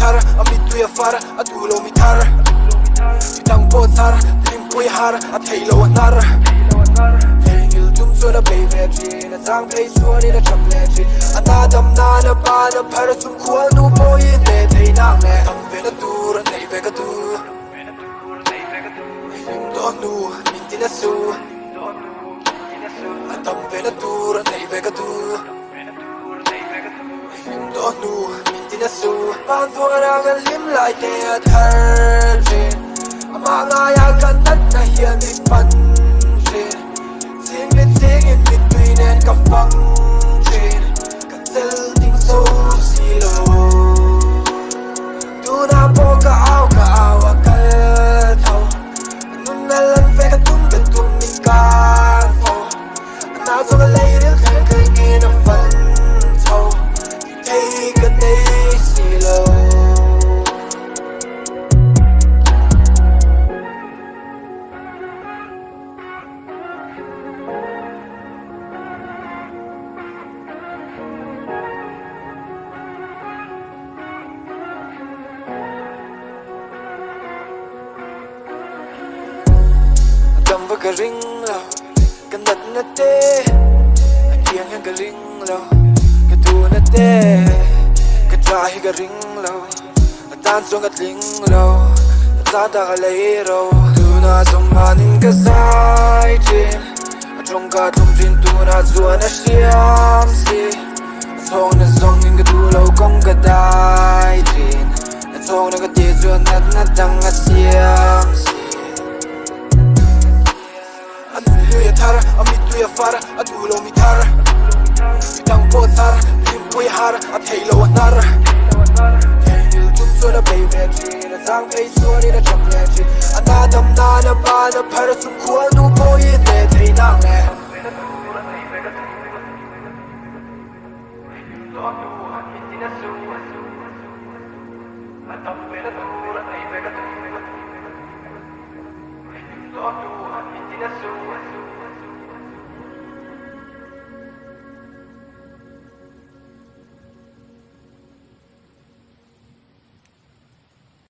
tara amitu ya fara atulo mi tara itang po tara limpo ya hara at halo anara hengil tumso na baby na sang pay suani na chamlechi anadam na pa na para sum kwal nu boy ne thei nang ne tam ve na tur nei ve ka tu lim do nu min tin su tam ve na tur nei ve ka tu lim do nu min tin su pan thua ra ga lim lai te thar jin ama nga ya kan nat na hian mi pan jin sing le sing in between and ka fang jin ka zel ding so silo tu na po ka au akal thau nun na lan ve ka tum mi ka fo na so ga lei ril kan kan in a fun thau take a day silo cầm với cái ring lâu cầm đặt nó tê tiếng hàng cái ring lâu cái tu nó tê cái trai cái ring lâu tan xuống cái ring lâu ta ta cái lấy lâu tu na trong màn hình cái sai trên trong cả trong trên tu na zua na xiêm xì thong na song những cái tu lâu không cái đai trên thong na cái tiệt zua na chẳng cái xiêm xì atulo ya tara amitu ya fara atulo mi tara itang po tara limpo ya hara at halo anara hengil tumso na baby na sang pay suani na chamlechi anadam na pa na para sum kwal nu boy ne thei nang ne Don't do it,